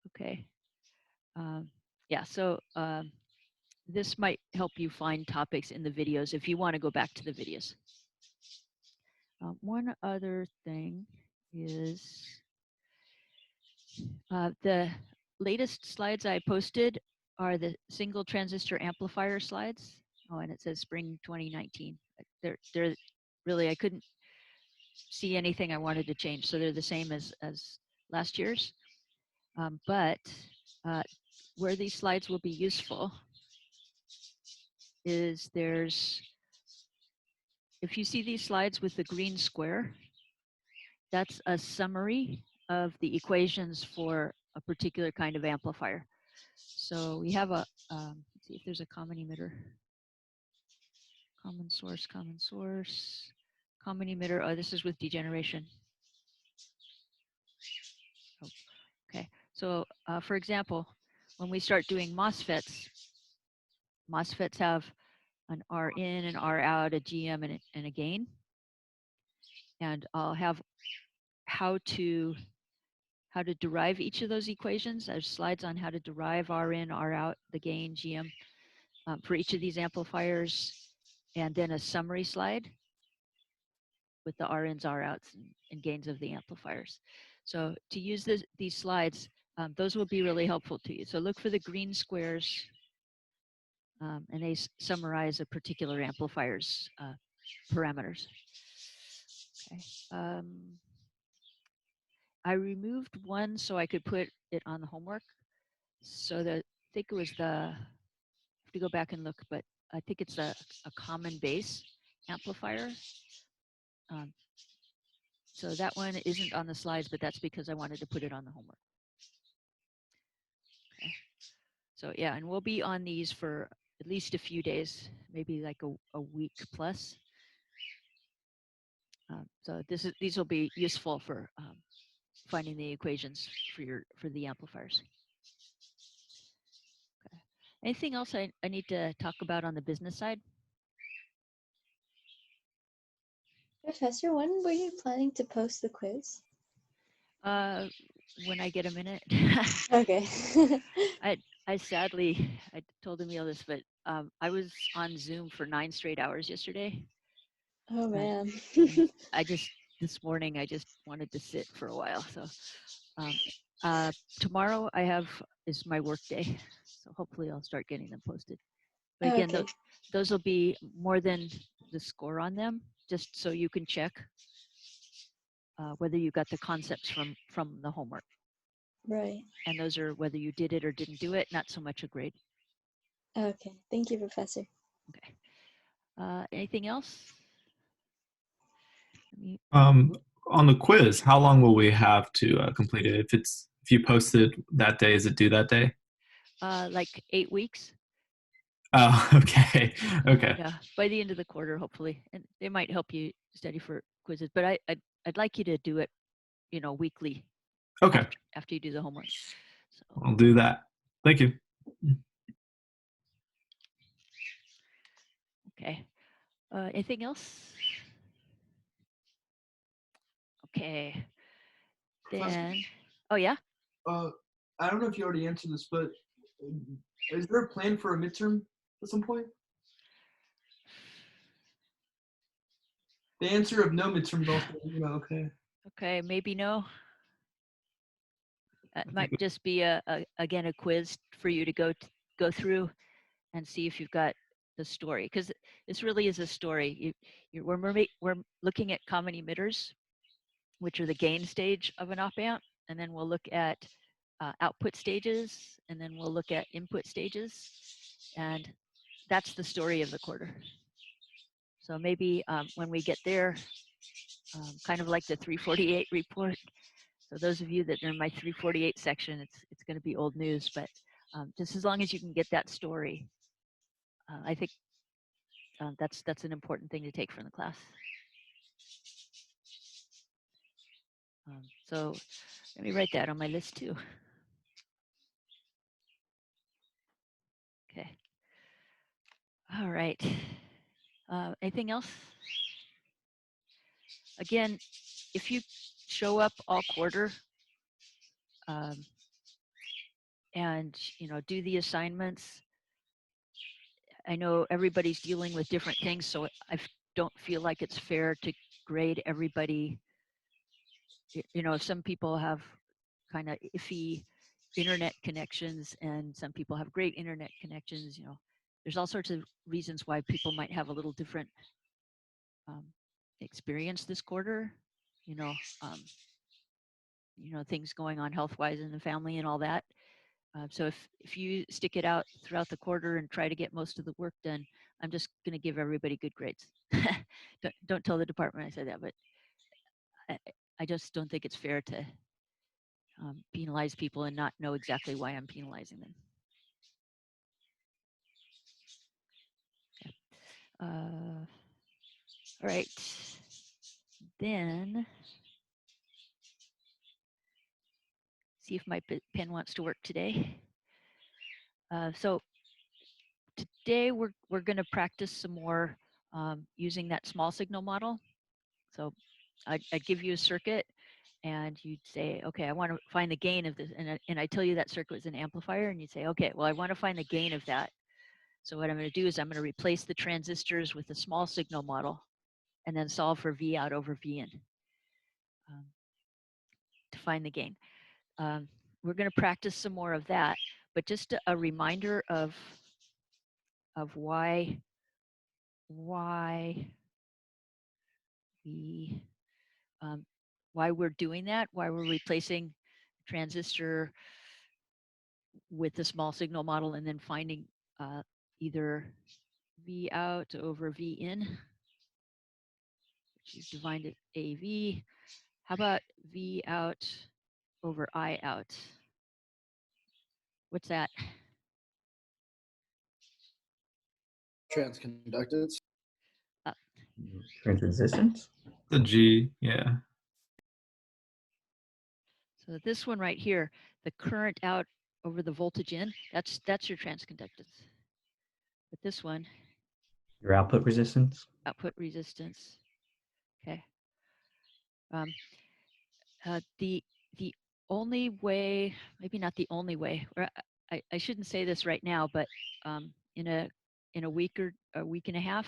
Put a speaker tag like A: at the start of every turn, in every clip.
A: Okay. Yeah, so this might help you find topics in the videos if you want to go back to the videos. One other thing is the latest slides I posted are the single transistor amplifier slides. Oh, and it says spring 2019. They're really, I couldn't see anything I wanted to change, so they're the same as last year's. But where these slides will be useful is if you see these slides with the green square, that's a summary of the equations for a particular kind of amplifier. So we have let's see if there's a common emitter. Common source, common emitter. Oh, this is with degeneration. Oh, okay, so for example, when we start doing MOSFETs have an R in, an R out, a GM, and a gain. And I'll have how to derive each of those equations. There's slides on how to derive R in, R out, the gain, GM for each of these amplifiers, and then a summary slide with the R ins, R outs, and gains of the amplifiers. So to use these slides, those will be really helpful to you. So look for the green squares, and they summarize a particular amplifier's parameters. Okay. I removed one so I could put it on the homework. So I think it was I have to go back and look, but I think it's a common base amplifier. So that one isn't on the slides, but that's because I wanted to put it on the homework. Okay. So yeah, and we'll be on these for at least a few days, maybe like a week plus. So these will be useful for finding the equations for the amplifiers. Okay. Anything else I need to talk about on the business side?
B: Professor, when were you planning to post the quiz?
A: When I get a minute.
B: Okay.
A: I sadly, I told Emil this, but I was on Zoom for 9 straight hours yesterday.
B: Oh man.
A: And this morning, I just wanted to sit for a while. So tomorrow is my work day. So hopefully I'll start getting them posted. But again,
B: Okay.
A: those will be more than the score on them, just so you can check whether you got the concepts from the homework.
B: Right.
A: And those are whether you did it or didn't do it, not so much a grade.
B: Okay. Thank you, Professor.
A: Okay. Anything else?
C: On the quiz, how long will we have to complete it? If you posted that day, is it due that day?
A: Like 8 weeks.
C: Oh, okay. Okay.
A: Yeah, by the end of the quarter, hopefully, and they might help you study for quizzes. But I'd like you to do it, weekly.
C: Okay.
A: After you do the homework. So.
C: I'll do that. Thank you.
A: Okay. Anything else? Okay. Then. Oh yeah.
D: I don't know if you already answered this, but is there a plan for a midterm at some point? The answer of no midterm is also, okay.
A: Okay, maybe no. It might just be again a quiz for you to go through and see if you've got the story, because this really is a story. We're looking at common emitters, which are the gain stage of an op amp, and then we'll look at output stages, and then we'll look at input stages, and that's the story of the quarter. So maybe when we get there, kind of like the 348 report. So those of you that are in my 348 section, it's going to be old news, but just as long as you can get that story, I think that's an important thing to take from the class. So let me write that on my list too. Okay. All right. Anything else? Again, if you show up all quarter and do the assignments. I know everybody's dealing with different things, so I don't feel like it's fair to grade everybody. Some people have kind of iffy internet connections and some people have great internet connections. There's all sorts of reasons why people might have a little different experience this quarter. Um, things going on health-wise in the family and all that. So if you stick it out throughout the quarter and try to get most of the work done, I'm just going to give everybody good grades. don't tell the department I said that, but I just don't think it's fair to penalize people and not know exactly why I'm penalizing them. Okay. All right. Then see if my pen wants to work today. So today we're going to practice some more using that small signal model. So I'd give you a circuit and you'd say, okay, I want to find the gain of this. And I tell you that circuit is an amplifier and you'd say, okay, well, I want to find the gain of that. So what I'm going to do is I'm going to replace the transistors with a small signal model and then solve for V out over V in to find the gain. We're going to practice some more of that, but just a reminder of why we why we're doing that, why we're replacing transistor with the small signal model and then finding either V out over V in, which is divided AV. How about V out over I out? What's that?
E: Transconductance.
F: Transresistance.
C: The G, yeah.
A: So this one right here, the current out over the voltage in, that's your transconductance. But this one,
F: Your output resistance.
A: output resistance. Okay. The only way, maybe not the only way, or I shouldn't say this right now, but in a week or a week and a half,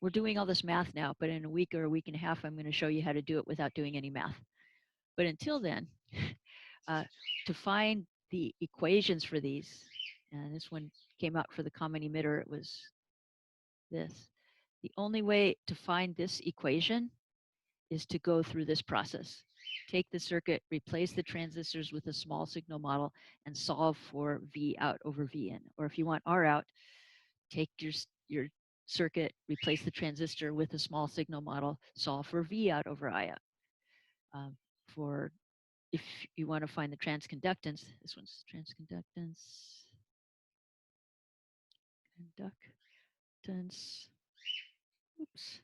A: we're doing all this math now, but in a week or a week and a half, I'm going to show you how to do it without doing any math. But until then, to find the equations for these, and this one came out for the common emitter, it was this. The only way to find this equation is to go through this process. Take the circuit, replace the transistors with a small signal model, and solve for V out over V in. Or if you want R out, take your circuit, replace the transistor with a small signal model, solve for V out over I out. For if you want to find the transconductance, this one's transconductance, conductance, oops.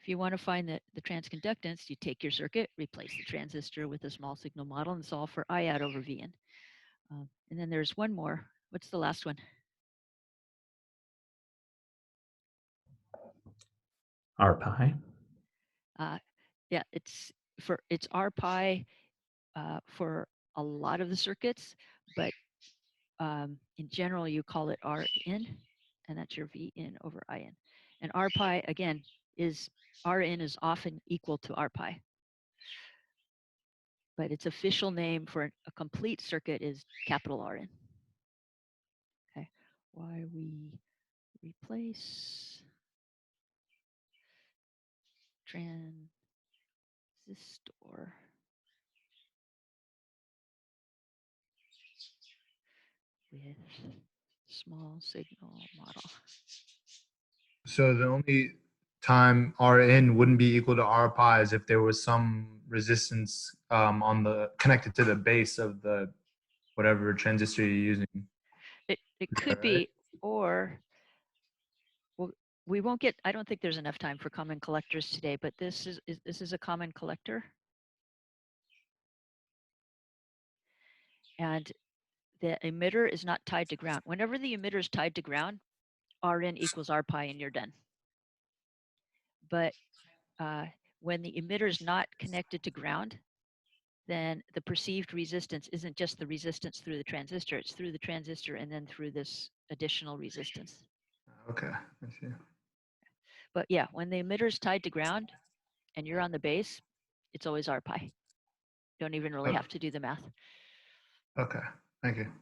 A: If you want to find the transconductance, you take your circuit, replace the transistor with a small signal model, and solve for I out over V in. And then there's one more. What's the last one?
F: R pi.
A: Yeah, it's R pi for a lot of the circuits, but in general, you call it R in, and that's your V in over I in. And R pi, again, is R in is often equal to R pi. But its official name for a complete circuit is capital R in. Okay, why we replace transistor with small signal model.
E: So the only time Rn wouldn't be equal to R pi is if there was some resistance on the connected to the base of the whatever transistor you're using.
A: It could
E: right?
A: be, or well, we won't get. I don't think there's enough time for common collectors today, but this is a common collector, and the emitter is not tied to ground. Whenever the emitter is tied to ground, Rn equals R pi, and you're done. But when the emitter is not connected to ground, then the perceived resistance isn't just the resistance through the transistor, it's through the transistor and then through this additional resistance.
E: Okay, I see.
A: But yeah, when the emitter is tied to ground and you're on the base, it's always R pi. Don't even really
E: Okay.
A: have to do the math.
E: Okay, thank you.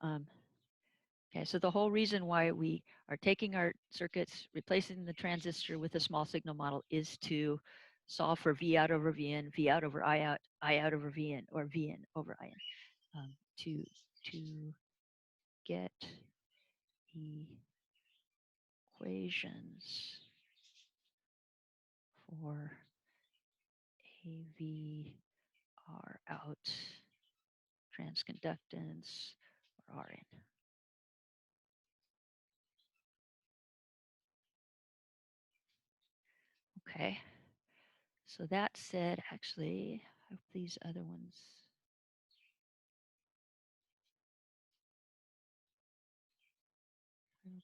A: Okay, so the whole reason why we are taking our circuits, replacing the transistor with a small signal model is to solve for V out over V out over I out over V in, or V in over I in, to get equations for AV R out transconductance or R in. Okay, so that said, actually, I hope these other ones.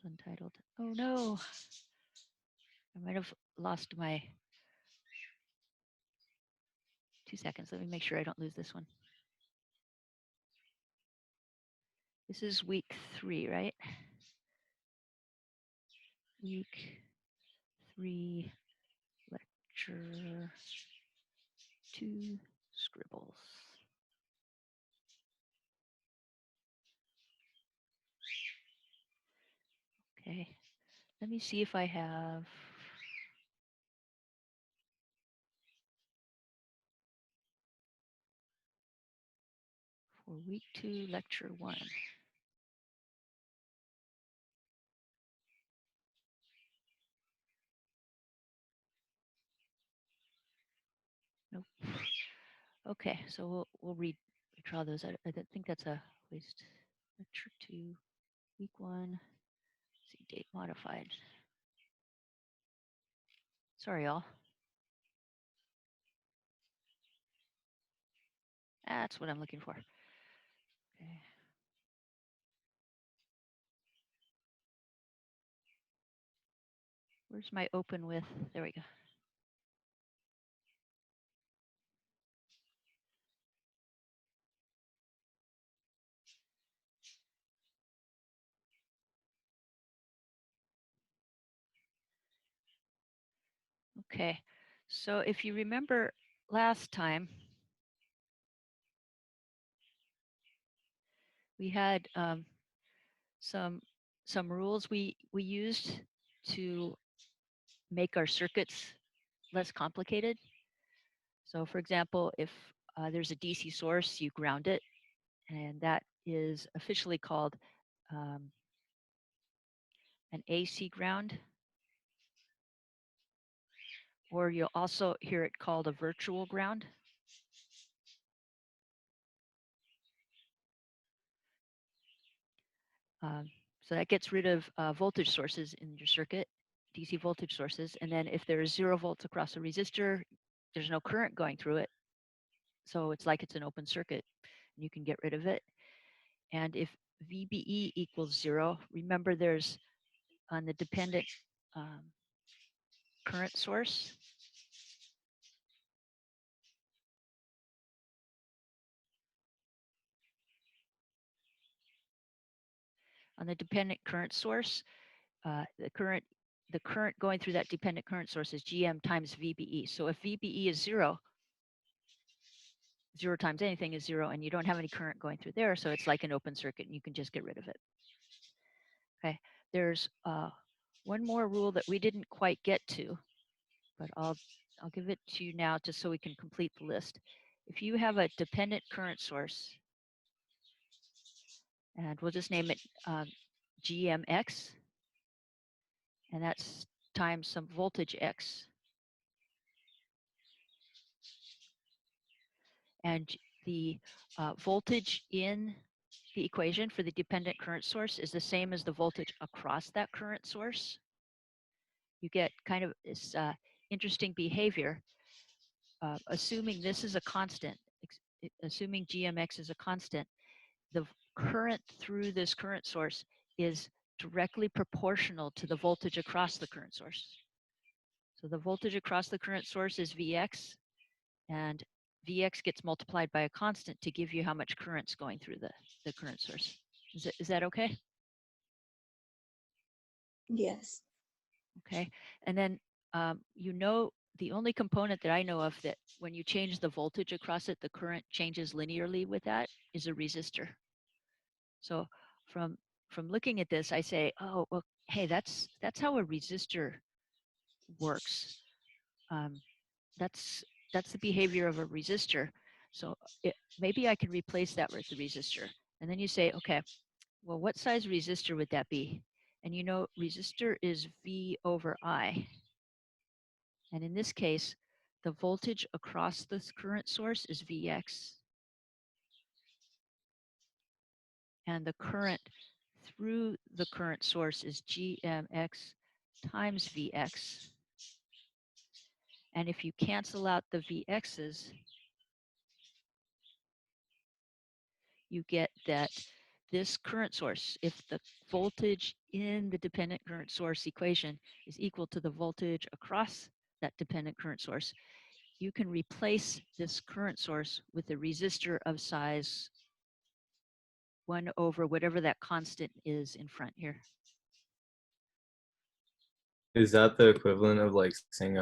A: Untitled. Oh no, I might have lost my 2 seconds. Let me make sure I don't lose this one. This is week 3, right? Week 3, lecture 2, scribbles. Okay, let me see if I have. For week 2, lecture 1. Nope. Okay, so we'll redraw those. I think that's a waste. Lecture 2, week 1. See, date modified. Sorry, y'all. That's what I'm looking for. Okay. Where's my open with? There we go. Okay, so if you remember last time, we had some rules we used to make our circuits less complicated. So for example, if there's a DC source, you ground it, and that is officially called an AC ground, or you'll also hear it called a virtual ground. So that gets rid of voltage sources in your circuit, DC voltage sources. And then if there is 0 volts across a resistor, there's no current going through it. So it's like it's an open circuit. You can get rid of it. And if VBE equals 0, remember there's on the dependent current source. On the dependent current source, the current going through that dependent current source is GM times VBE. So if VBE is 0, 0 times anything is 0, and you don't have any current going through there, so it's like an open circuit, and you can just get rid of it. Okay, there's one more rule that we didn't quite get to, but I'll give it to you now just so we can complete the list. If you have a dependent current source, and we'll just name it GMX, and that's times some voltage X. And the voltage in the equation for the dependent current source is the same as the voltage across that current source. You get kind of this interesting behavior, assuming this is a constant, assuming GMX is a constant, the current through this current source is directly proportional to the voltage across the current source. So the voltage across the current source is Vx, and Vx gets multiplied by a constant to give you how much current's going through the current source. Is that okay?
B: Yes.
A: Okay. And then the only component that I know of that when you change the voltage across it, the current changes linearly with that is a resistor. So from looking at this, I say, oh, well, hey, that's how a resistor works. That's the behavior of a resistor. So maybe I can replace that with the resistor. And then you say, okay, well, what size resistor would that be? And you know, resistor is V over I. And in this case, the voltage across this current source is Vx. And the current through the current source is GMX times Vx. And if you cancel out the Vx's, you get that this current source, if the voltage in the dependent current source equation is equal to the voltage across that dependent current source, you can replace this current source with a resistor of size 1 over whatever that constant is in front here.
G: Is that the equivalent of like saying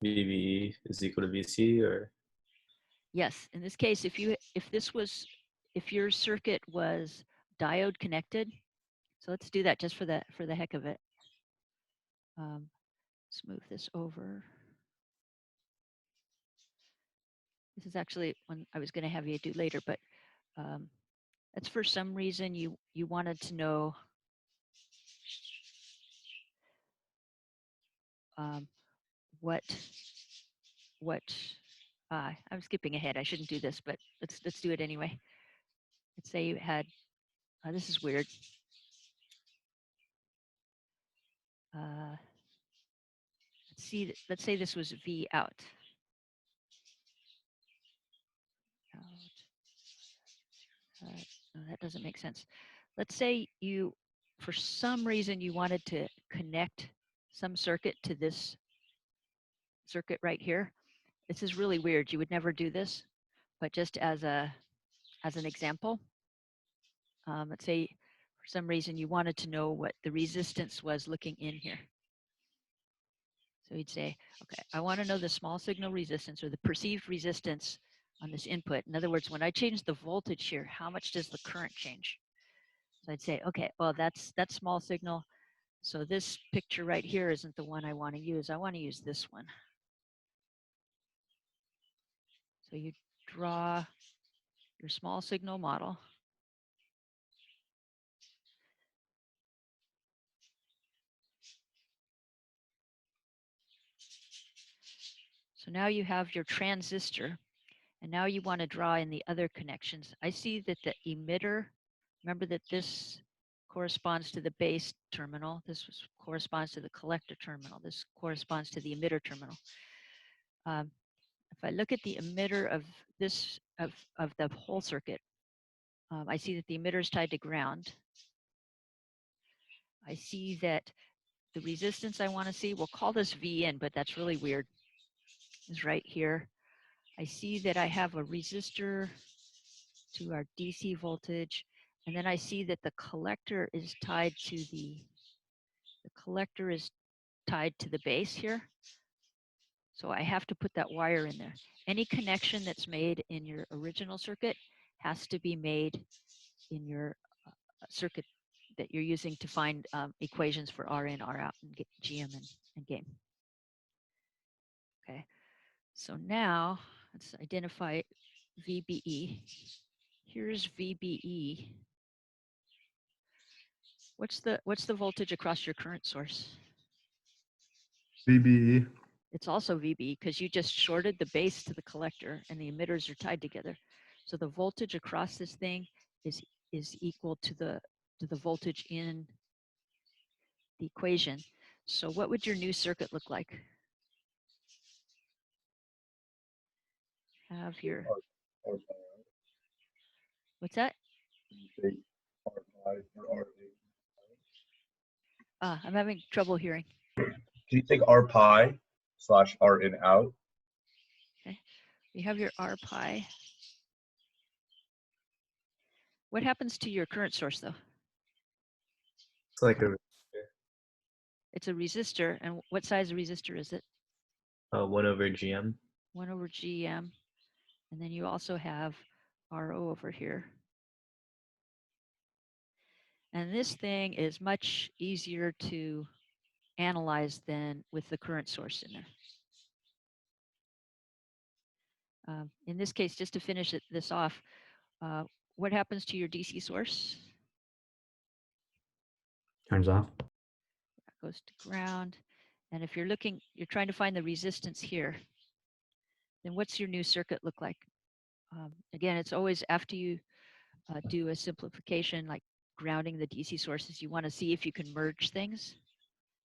G: VBE is equal to VC, or?
A: Yes, in this case, if your circuit was diode connected, so let's do that just for the heck of it. Let's move this over. This is actually one I was going to have you do later, but that's for some reason you wanted to know what I'm skipping ahead. I shouldn't do this, but let's do it anyway. Let's say you had this is weird. Let's say this was V out. No, that doesn't make sense. Let's say you, for some reason, you wanted to connect some circuit to this circuit right here. This is really weird. You would never do this, but just as an example, let's say for some reason you wanted to know what the resistance was looking in here. So you'd say, okay, I want to know the small signal resistance or the perceived resistance on this input. In other words, when I change the voltage here, how much does the current change? So I'd say, okay, well, that's small signal. So this picture right here isn't the one I want to use. I want to use this one. So you draw your small signal model. So now you have your transistor, and now you want to draw in the other connections. I see that the emitter, remember that this corresponds to the base terminal. This corresponds to the collector terminal. This corresponds to the emitter terminal. If I look at the emitter of this of the whole circuit, I see that the emitter is tied to ground. I see that the resistance I want to see, we'll call this V in, but that's really weird, is right here. I see that I have a resistor to our DC voltage, and then I see that the collector is tied to the base here. So I have to put that wire in there. Any connection that's made in your original circuit has to be made in your circuit that you're using to find equations for R in, R out, and GM and gain. Okay, so now let's identify VBE. Here's VBE. What's the voltage across your current source?
E: VBE.
A: It's also VBE because you just shorted the base to the collector and the emitters are tied together. So the voltage across this thing is equal to the voltage in the equation. So what would your new circuit look like? Have your, what's that? I'm having trouble hearing.
H: Can you take R pi slash R in out.
A: You have your R pi. What happens to your current source though?
G: It's like
A: It's a resistor, and what size resistor is it?
G: a 1 over GM.
A: 1 over GM, and then you also have RO over here. And this thing is much easier to analyze than with the current source in there. In this case, just to finish this off, what happens to your DC source?
F: Turns off.
A: That goes to ground. And if you're trying to find the resistance here, then what's your new circuit look like? Again, it's always after you do a simplification, like grounding the DC sources, you want to see if you can merge things.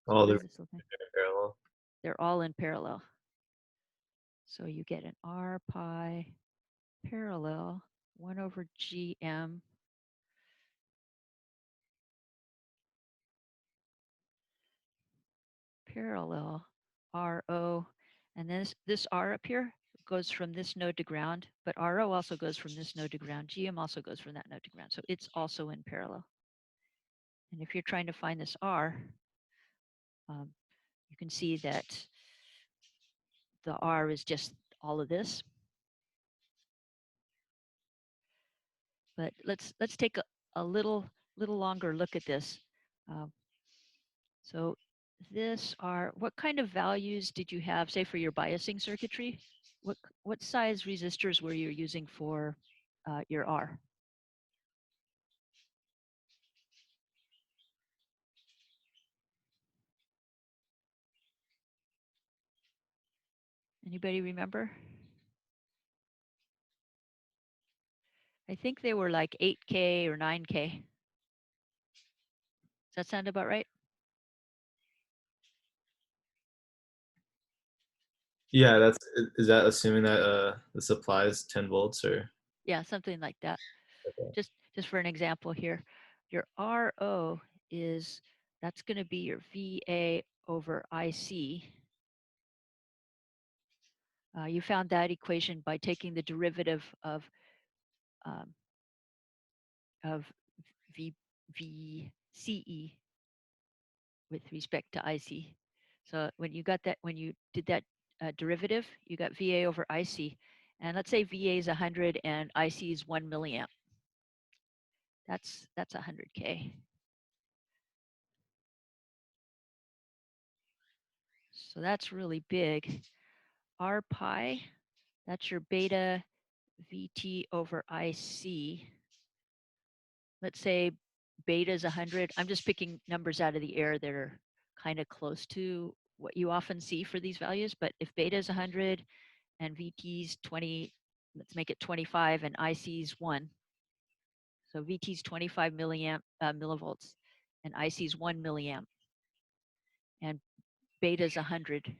A: So
G: All
A: what
G: the
A: does this look like?
G: parallel.
A: They're all in parallel. So you get an R pi parallel 1 over GM parallel RO, and then this R up here goes from this node to ground, but RO also goes from this node to ground. GM also goes from that node to ground. So it's also in parallel. And if you're trying to find this R, you can see that the R is just all of this. But let's take a little longer look at this. So this R, what kind of values did you have, say, for your biasing circuitry? What size resistors were you using for your R? Anybody remember? I think they were like 8K or 9K. Does that sound about right?
G: Yeah, is that assuming that the supply is 10 volts or?
A: Yeah, something like that.
G: Okay.
A: Just for an example here, your RO that's going to be your VA over IC. You found that equation by taking the derivative of VCE with respect to IC. So when you did that derivative, you got VA over IC. And let's say VA is 100 and IC is 1 milliamp. That's 100K. So that's really big. R pi, that's your beta VT over IC. Let's say beta is 100. I'm just picking numbers out of the air that are kind of close to what you often see for these values. But if beta is 100 and VT is 20, let's make it 25 and IC is 1. So VT is 25 millivolts and IC is 1 milliamp. And beta is 100.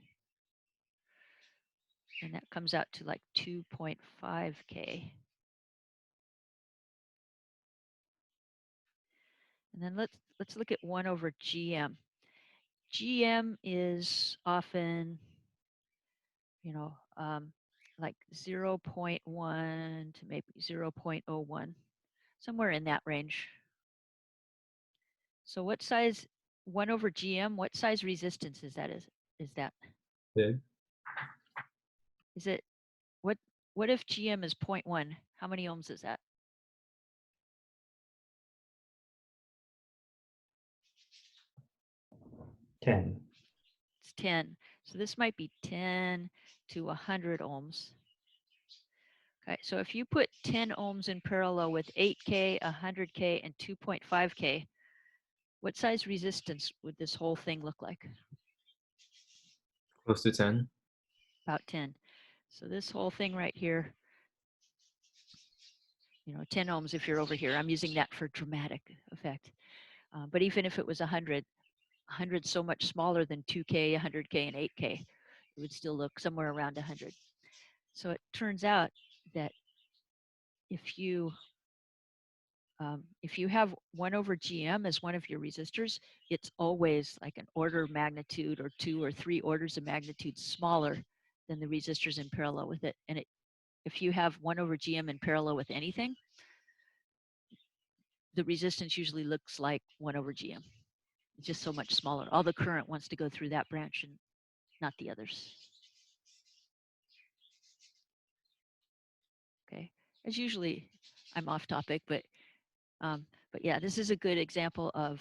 A: And that comes out to like 2.5K. And then let's look at 1 over GM. GM is often, like 0.1 to maybe 0.01, somewhere in that range. So what size 1 over GM? What size resistance is that? Is that?
G: Big.
A: Is it what if GM is 0.1? How many ohms is that?
F: Ten.
A: It's 10. So this might be 10 to 100 ohms. Okay, so if you put 10 ohms in parallel with 8K, 100K, and 2.5K, what size resistance would this whole thing look like?
G: Close to 10.
A: About 10. So this whole thing right here, 10 ohms if you're over here. I'm using that for dramatic effect. But even if it was 100, 100 is so much smaller than 2K, 100K, and 8K. It would still look somewhere around 100. So it turns out that if you if you have 1 over GM as one of your resistors, it's always like an order of magnitude or 2 or 3 orders of magnitude smaller than the resistors in parallel with it. And if you have 1 over GM in parallel with anything, the resistance usually looks like 1 over GM. It's just so much smaller. All the current wants to go through that branch and not the others. Okay, as usually I'm off topic, but yeah, this is a good example of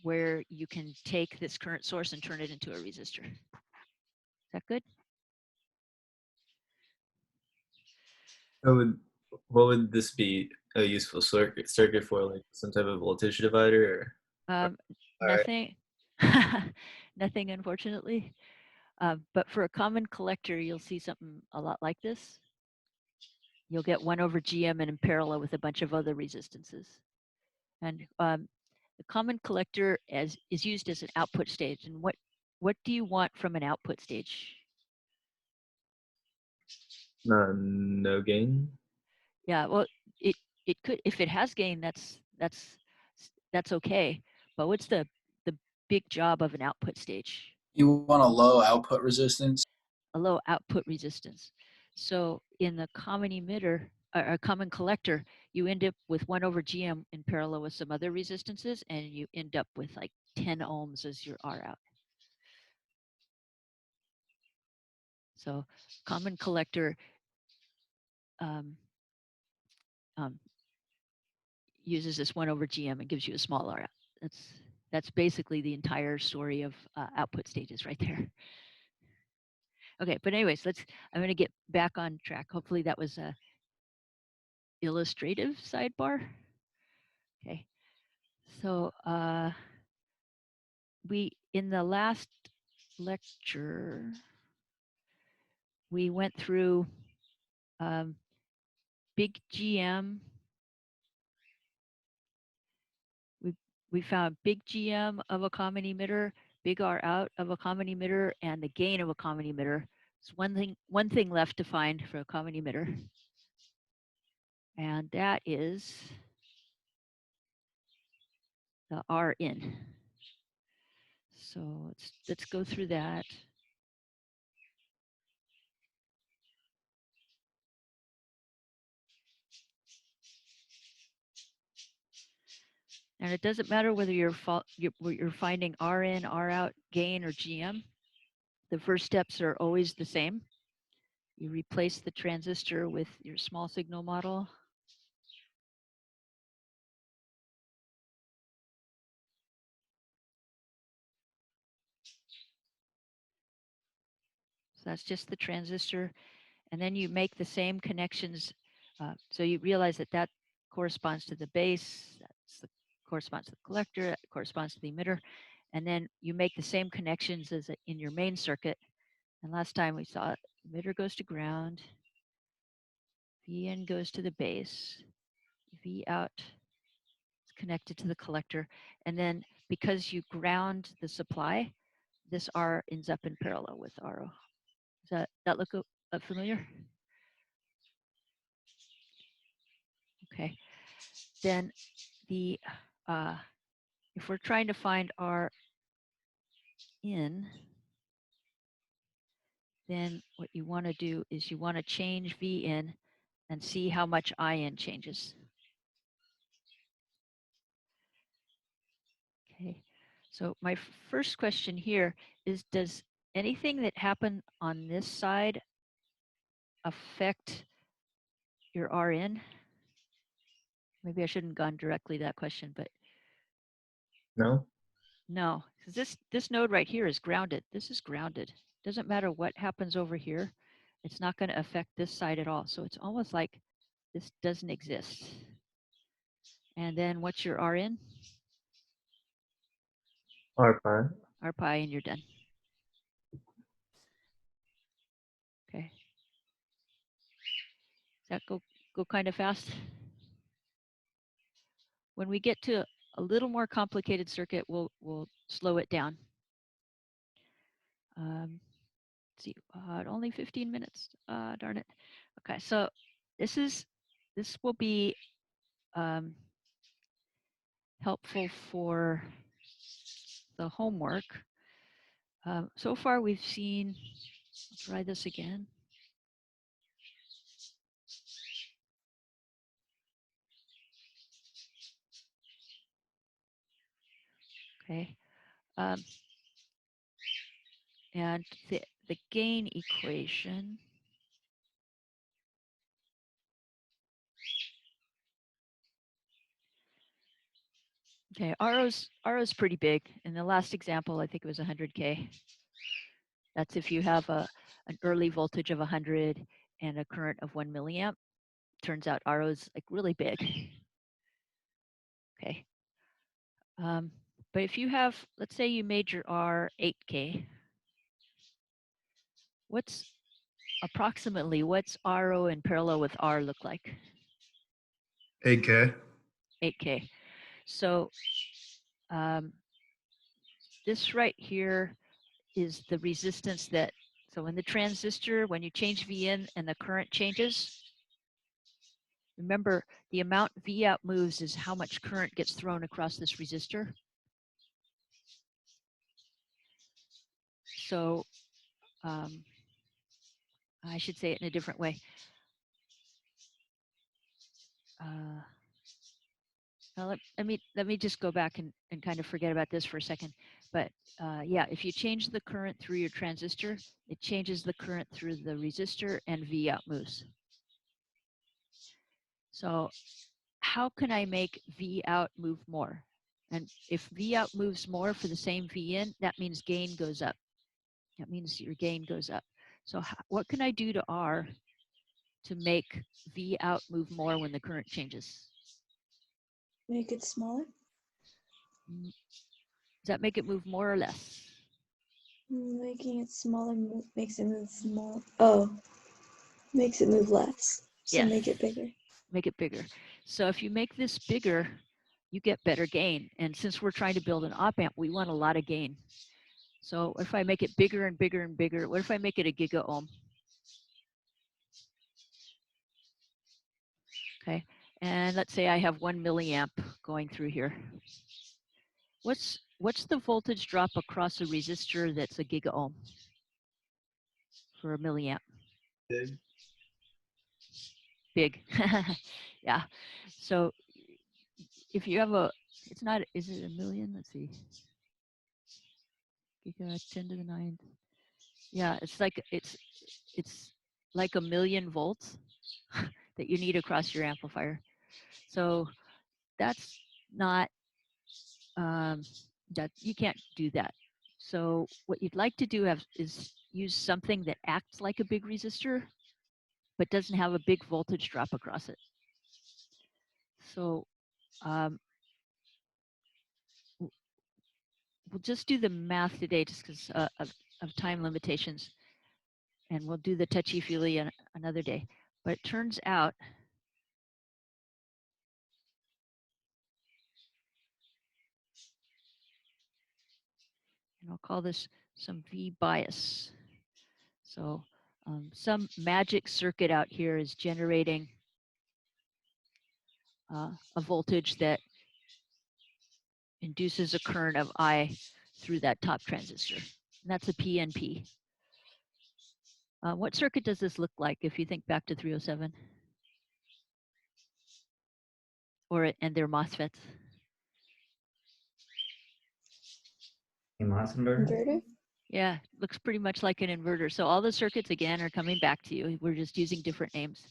A: where you can take this current source and turn it into a resistor. Is that good?
G: So what would this be a useful circuit for, like some type of voltage divider? Or
A: Nothing, nothing, unfortunately. But for a common collector, you'll see something a lot like this. You'll get 1 over GM and in parallel with a bunch of other resistances. And the common collector is used as an output stage. And what do you want from an output stage?
G: no gain?
A: Yeah, well, it could, if it has gain, that's okay. But what's the big job of an output stage?
H: You want a low output resistance.
A: A low output resistance. So in the common emitter or a common collector, you end up with 1 over GM in parallel with some other resistances, and you end up with like 10 ohms as your R out. So common collector uses this 1 over GM and gives you a small R out. That's basically the entire story of output stages right there. Okay, but anyways, I'm going to get back on track. Hopefully that was a illustrative sidebar. Okay, so in the last lecture, we went through big GM. We found big GM of a common emitter, big R out of a common emitter, and the gain of a common emitter. It's one thing left to find for a common emitter, and that is the R in. So let's go through that. And it doesn't matter whether you're finding R in, R out, gain, or GM. The first steps are always the same. You replace the transistor with your small signal model. So that's just the transistor. And then you make the same connections. So you realize that corresponds to the base, corresponds to the collector, that corresponds to the emitter. And then you make the same connections as in your main circuit. And last time we saw emitter goes to ground, V in goes to the base, V out is connected to the collector. And then because you ground the supply, this R ends up in parallel with RO. Does that look familiar? Okay. Then if we're trying to find R in, then what you want to do is you want to change V in and see how much I in changes. Okay, so my first question here is, does anything that happen on this side affect your R in? Maybe I shouldn't have gone directly to that question, but
G: No?
A: no, because this node right here is grounded. This is grounded. Doesn't matter what happens over here. It's not going to affect this side at all. So it's almost like this doesn't exist. And then what's your R in?
G: R pi.
A: R pi, and you're done. Okay. Does that go kind of fast? When we get to a little more complicated circuit, we'll slow it down. Let's see, only 15 minutes. Darn it. Okay, so this is this will be helpful for the homework. So far we've seen, I'll try this again. Okay. And the gain equation. Okay, RO's pretty big. In the last example, I think it was 100K. That's if you have an early voltage of 100 and a current of 1 milliamp. Turns out RO's like really big. Okay. But if you have, let's say you made your R 8K, what's RO in parallel with R look like?
E: 8K.
A: 8K. So this right here is the resistance that, so in the transistor, when you change V in and the current changes, remember the amount V out moves is how much current gets thrown across this resistor. So I should say it in a different way. Now let me just go back and kind of forget about this for a second. But yeah, if you change the current through your transistor, it changes the current through the resistor and V out moves. So how can I make V out move more? And if V out moves more for the same V in, that means gain goes up. That means your gain goes up. So what can I do to R to make V out move more when the current changes?
B: Make it smaller.
A: Does that make it move more or less?
B: Making it smaller makes it move more. Oh, makes it move less. So
A: Yes.
B: make it bigger.
A: Make it bigger. So if you make this bigger, you get better gain. And since we're trying to build an op amp, we want a lot of gain. So if I make it bigger and bigger and bigger, what if I make it a giga ohm? Okay, and let's say I have 1 milliamp going through here. What's the voltage drop across a resistor that's a giga ohm for a milliamp?
D: Big.
A: Big. Yeah. So if you have a, it's not, is it a million? Let's see. Giga 10 to the 9th. Yeah, it's like a million volts that you need across your amplifier. So that's not that you can't do that. So what you'd like to do is use something that acts like a big resistor, but doesn't have a big voltage drop across it. So we'll just do the math today just because of time limitations. And we'll do the touchy-feely another day. But it turns out and I'll call this some V bias. So some magic circuit out here is generating a voltage that induces a current of I through that top transistor. And that's a PNP. What circuit does this look like if you think back to 307? And their MOSFETs?
B: Inverter?
A: Yeah, looks pretty much like an inverter. So all the circuits, again, are coming back to you. We're just using different names.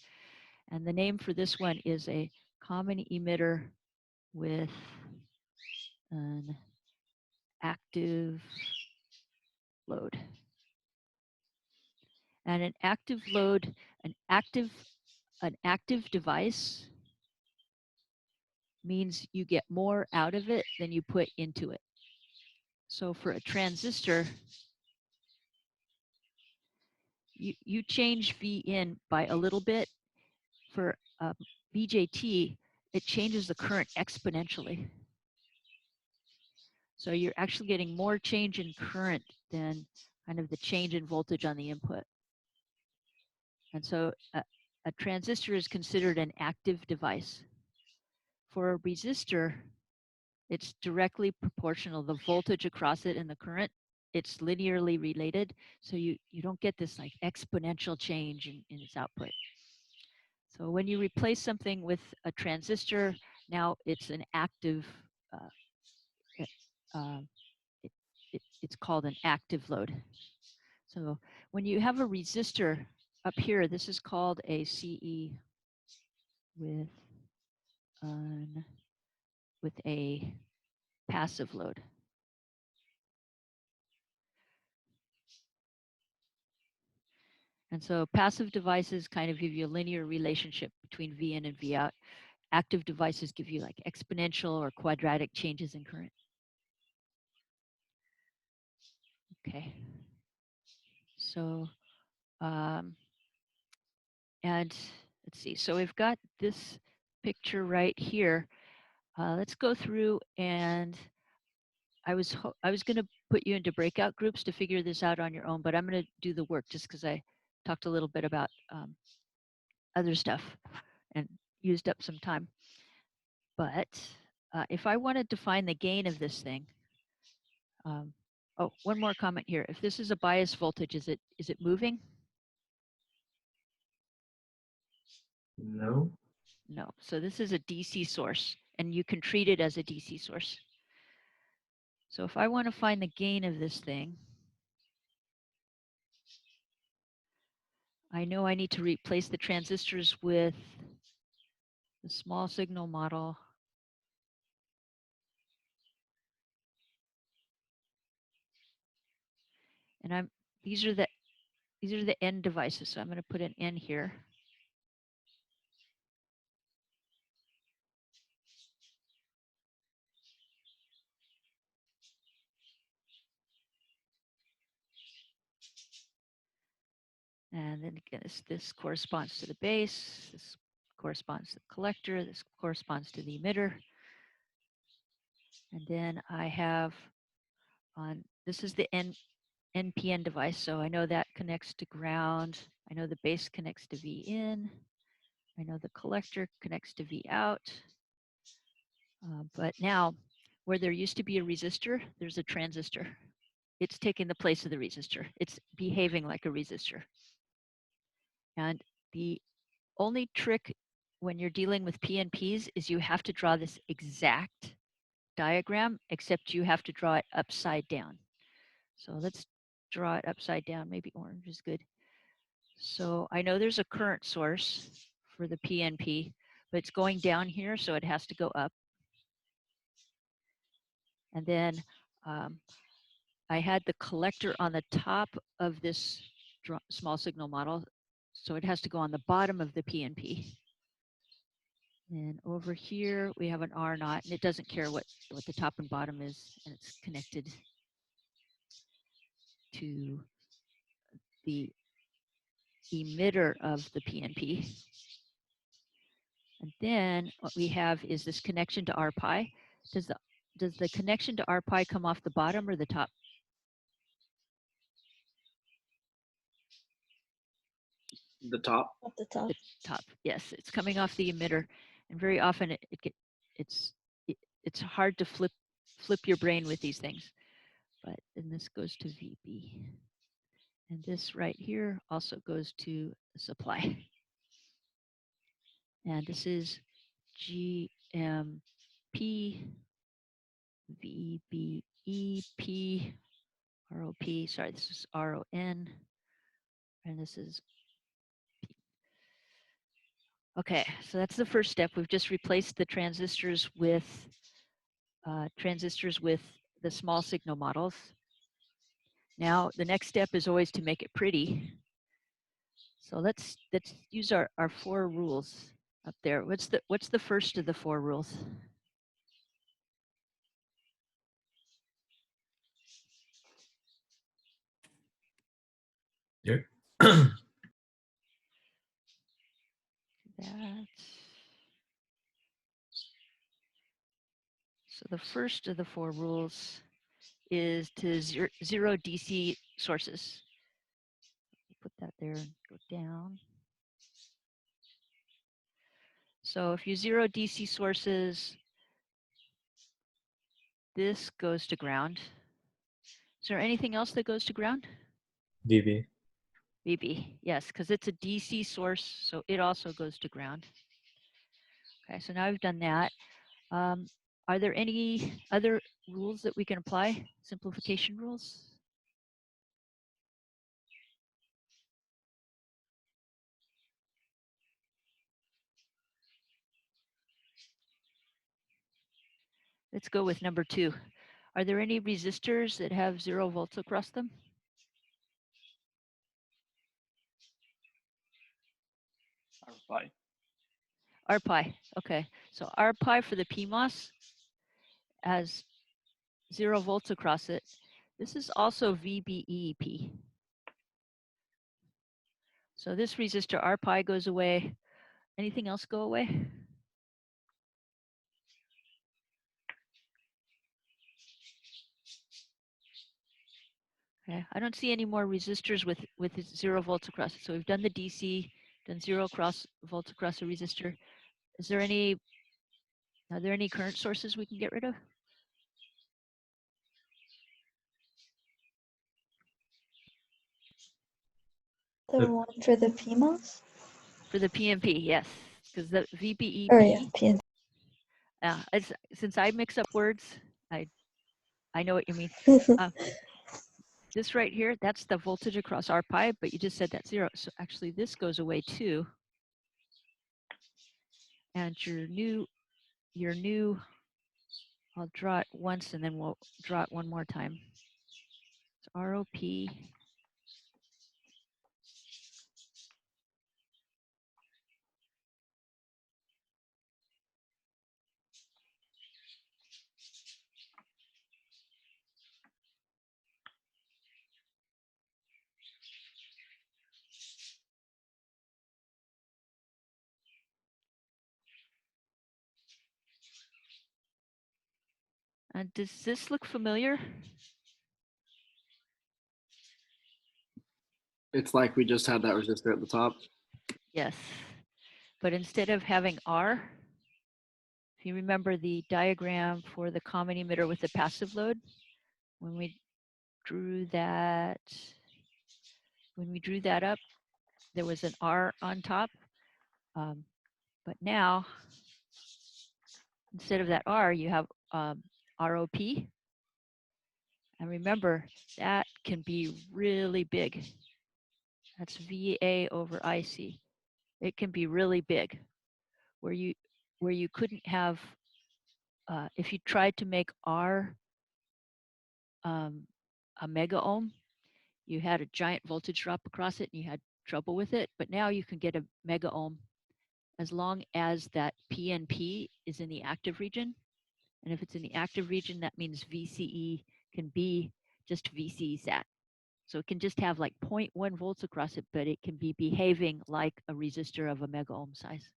A: And the name for this one is a common emitter with an active load. And an active load, an active device means you get more out of it than you put into it. So for a transistor, you change V in by a little bit. For BJT, it changes the current exponentially. So you're actually getting more change in current than kind of the change in voltage on the input. And so a transistor is considered an active device. For a resistor, it's directly proportional. The voltage across it and the current, it's linearly related. So you don't get this like exponential change in its output. So when you replace something with a transistor, now it's an active, it's called an active load. So when you have a resistor up here, this is called a CE with a passive load. And so passive devices kind of give you a linear relationship between V in and V out. Active devices give you like exponential or quadratic changes in current. Okay. So, and let's see. So we've got this picture right here. Let's go through, and I was going to put you into breakout groups to figure this out on your own, but I'm going to do the work just because I talked a little bit about other stuff and used up some time. But if I wanted to find the gain of this thing, oh, one more comment here. If this is a bias voltage, is it moving?
G: No.
A: No. So this is a DC source, and you can treat it as a DC source. So if I want to find the gain of this thing, I know I need to replace the transistors with the small signal model. And these are the N devices. So I'm going to put an N here. And then again, this corresponds to the base. This corresponds to the collector. This corresponds to the emitter. And then I have this is the NPN device. So I know that connects to ground. I know the base connects to V in. I know the collector connects to V out. But now, where there used to be a resistor, there's a transistor. It's taking the place of the resistor. It's behaving like a resistor. And the only trick when you're dealing with PNPs is you have to draw this exact diagram, except you have to draw it upside down. So let's draw it upside down. Maybe orange is good. So I know there's a current source for the PNP, but it's going down here, so it has to go up. And then I had the collector on the top of this small signal model, so it has to go on the bottom of the PNP. And over here, we have an R naught, and it doesn't care what the top and bottom is, and it's connected to the emitter of the PNP. And then what we have is this connection to R pi. Does the connection to R pi come off the bottom or the top?
G: The top.
B: At the top.
A: The top, yes, it's coming off the emitter, and very often it's hard to flip your brain with these things. But then this goes to VB, and this right here also goes to the supply. And this is GMP, VBEP, ROP. Sorry, this is RON, and this is okay. So that's the first step. We've just replaced the transistors with the small signal models. Now the next step is always to make it pretty. So let's use our 4 rules up there. What's the first of the 4 rules?
G: Here.
A: That. So the first of the 4 rules is to zero DC sources. Put that there and go down. So if you zero DC sources, this goes to ground. Is there anything else that goes to ground?
G: DV.
A: VB, yes, because it's a DC source, so it also goes to ground. Okay, so now I've done that. Are there any other rules that we can apply? Simplification rules? Let's go with number 2. Are there any resistors that have 0 volts across them?
I: RPi.
A: RPi, okay. So RPi for the PMOS has 0 volts across it. This is also VBEP. So this resistor RPi goes away. Anything else go away? Okay, I don't see any more resistors with 0 volts across it. So we've done the DC, done 0 volts across a resistor. Is there any, are there any current sources we can get rid of?
B: The
G: Yep.
B: one for the PMOS?
A: For the PMP, yes, because the
B: Oh
A: VBEP,
B: yeah, PN.
A: Since I mix up words, I know what you mean. This right here, that's the voltage across our pi, but you just said that's 0. So actually this goes away too. And your new, I'll draw it once and then we'll draw it one more time. It's ROP. Does this look familiar?
I: It's like we just had that resistor at the top.
A: Yes. But instead of having R, if you remember the diagram for the common emitter with the passive load, when we drew that up, there was an R on top. But now, instead of that R, you have ROP. And remember, that can be really big. That's VA over IC. It can be really big, where you couldn't have, if you tried to make R a mega ohm, you had a giant voltage drop across it and you had trouble with it. But now you can get a mega ohm as long as that PNP is in the active region. And if it's in the active region, that means VCE can be just VCE sat. So it can just have like 0.1 volts across it, but it can be behaving like a resistor of a mega ohm size.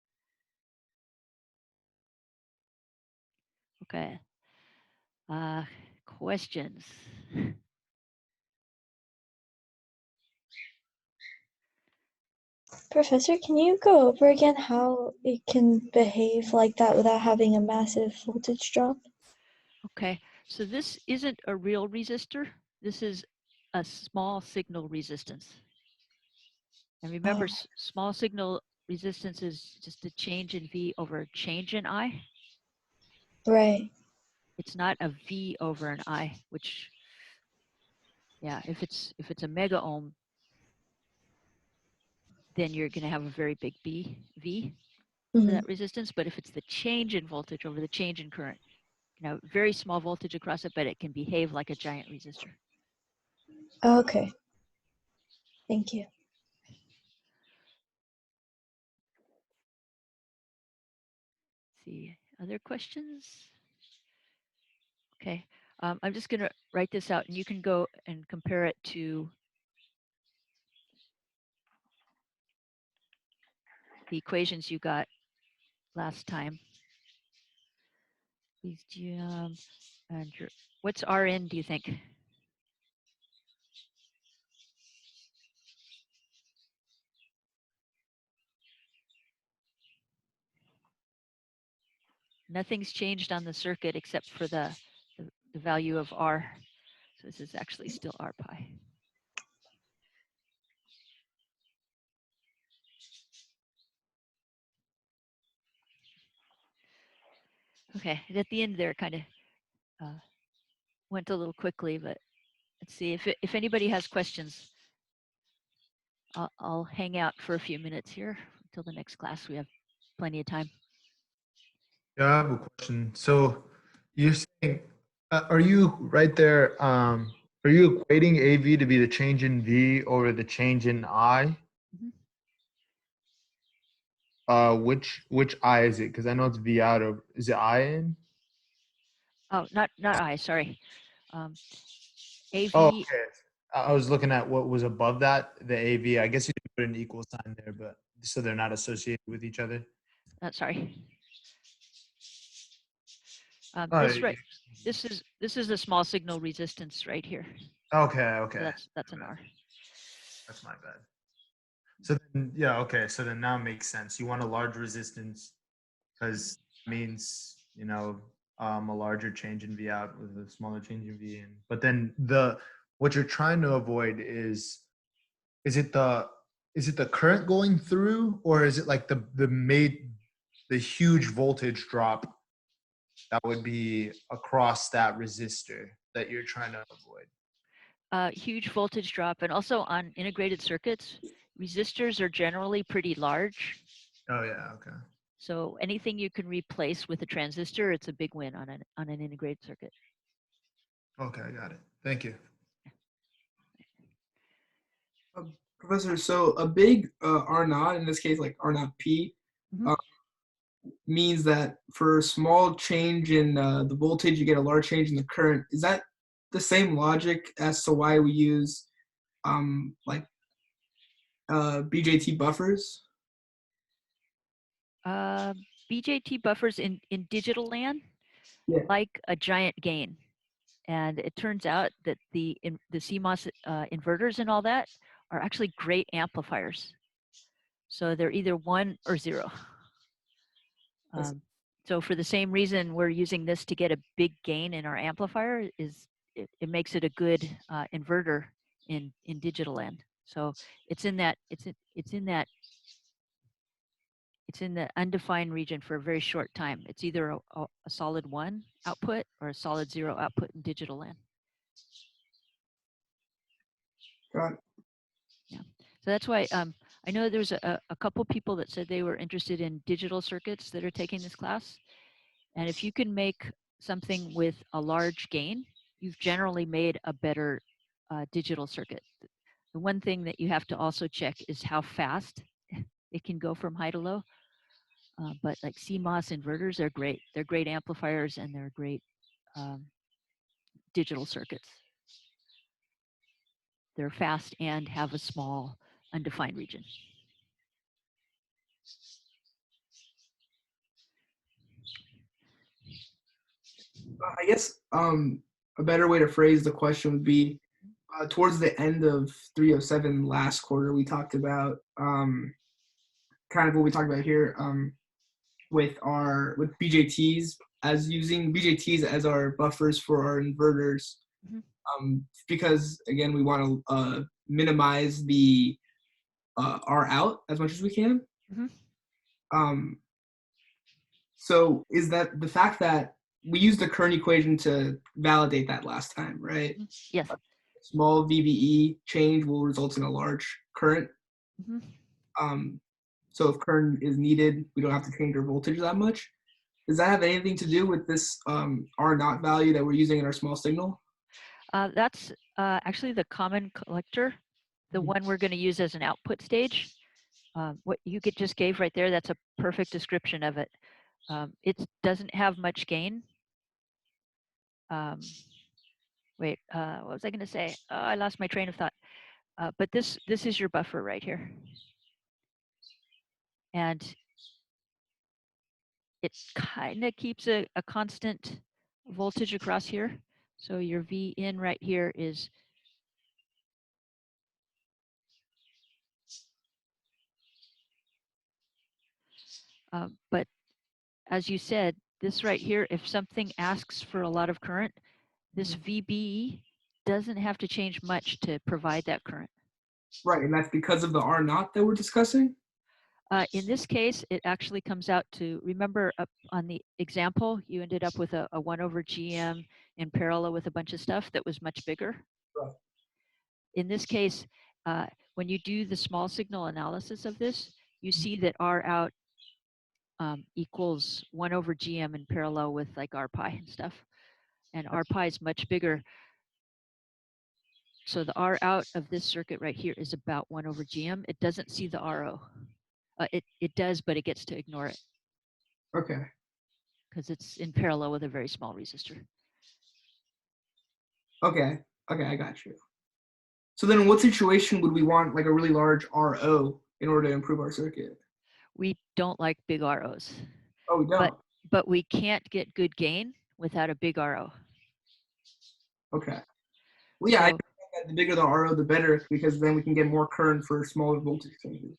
A: Okay. Questions?
B: Professor, can you go over again how it can behave like that without having a massive voltage drop?
A: Okay, so this isn't a real resistor. This is a small signal resistance. And remember,
B: Oh,
A: small signal resistance is just a change in V over a change in I.
B: right.
A: It's not a V over an I, which, yeah, if it's a mega ohm, then you're going to have a very big V for
B: Mhm.
A: that resistance. But if it's the change in voltage over the change in current, you know, very small voltage across it, but it can behave like a giant resistor.
B: Okay. Thank you.
A: Let's see, other questions? Okay, I'm just going to write this out and you can go and compare it to the equations you got last time. These and what's Rn, do you think? nothing's changed on the circuit except for the value of R. So this is actually still R pi. Okay, and at the end there kind of went a little quickly, but let's see if anybody has questions. I'll hang out for a few minutes here until the next class. We have plenty of time.
E: Yeah, I have a question. So you're saying, are you right there? Are you equating AV to be the change in V over the change in I?
A: Mhm.
E: Which I is it? Because I know it's V out of. Is it I in?
A: Oh, not I. Sorry. AV.
E: Oh, okay. I was looking at what was above that, the AV. I guess you didn't put an equal sign there, but so they're not associated with each other.
A: Sorry.
E: Oh,
A: This right. This is a small signal resistance right here.
E: okay,
A: So
E: okay.
A: that's an R.
E: That's my bad. So then, yeah, okay. So then now it makes sense. You want a large resistance because it means, a larger change in V out with a smaller change in V in. But then what you're trying to avoid is it the current going through, or is it like the huge voltage drop that would be across that resistor that you're trying to avoid?
A: Huge voltage drop, and also on integrated circuits, resistors are generally pretty large.
E: Oh yeah, okay.
A: So anything you can replace with a transistor, it's a big win on an integrated circuit.
E: Okay, I got it. Thank you.
D: Professor, so a big R naught, in this case like R naught P,
A: Mhm.
D: means that for a small change in the voltage, you get a large change in the current. Is that the same logic as to why we use like BJT buffers?
A: BJT buffers in digital land
D: Yeah.
A: like a giant gain. And it turns out that the CMOS inverters and all that are actually great amplifiers. So they're either 1 or 0. So for the same reason we're using this to get a big gain in our amplifier is it makes it a good inverter in digital land. So it's in that undefined region for a very short time. It's either a solid 1 output or a solid 0 output in digital land.
D: Got it.
A: Yeah. So that's why I know there's a couple people that said they were interested in digital circuits that are taking this class. And if you can make something with a large gain, you've generally made a better digital circuit. The one thing that you have to also check is how fast it can go from high to low. But like CMOS inverters are great. They're great amplifiers and they're great digital circuits. They're fast and have a small undefined region.
D: I guess a better way to phrase the question would be towards the end of 307 last quarter, we talked about kind of what we talked about here with BJTs, as using BJTs as our buffers for our inverters, because again we want to minimize the R out as much as we can. So is that the fact that we used the current equation to validate that last time, right?
A: Yes.
D: Small VVE change will result in a large current. So if current is needed, we don't have to change our voltage that much. Does that have anything to do with this R naught value that we're using in our small signal?
A: That's actually the common collector, the one we're going to use as an output stage. What you just gave right there, that's a perfect description of it. It doesn't have much gain. Wait, what was I going to say? I lost my train of thought. But this is your buffer right here. And it kind of keeps a constant voltage across here. So your V in right here is but as you said, this right here, if something asks for a lot of current, this VB doesn't have to change much to provide that current.
D: Right, and that's because of the R naught that we're discussing?
A: In this case, it actually comes out to, remember up on the example, you ended up with a 1/GM in parallel with a bunch of stuff that was much bigger.
D: Right.
A: In this case, when you do the small signal analysis of this, you see that R out equals 1/GM in parallel with like R pi and stuff. And R pi is much bigger. So the R out of this circuit right here is about 1/GM. It doesn't see the RO. It does, but it gets to ignore it
D: Okay.
A: because it's in parallel with a very small resistor.
D: Okay. Okay, I got you. So then in what situation would we want like a really large RO in order to improve our circuit?
A: We don't like big ROs,
D: Oh, we don't.
A: but we can't get good gain without a big RO.
D: Okay. Well, yeah, I
A: So,
D: think that the bigger the RO, the better, because then we can get more current for smaller voltage changes.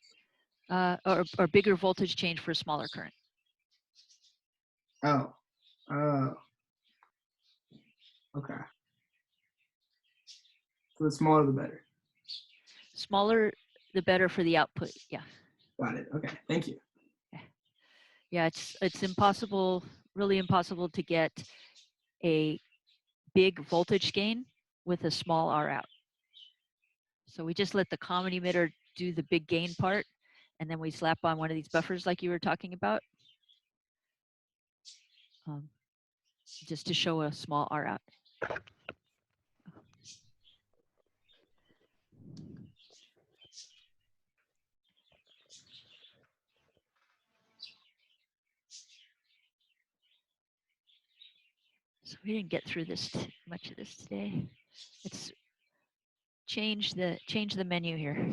A: or bigger voltage change for a smaller current.
D: Oh. Okay. So the smaller the better.
A: Smaller, the better for the output. Yeah.
D: Got it. Okay. Thank you.
A: Yeah, it's impossible, really impossible to get a big voltage gain with a small R out. So we just let the common emitter do the big gain part, and then we slap on one of these buffers like you were talking about, just to show a small R out. So we didn't get through this much of this today. Let's change the menu here.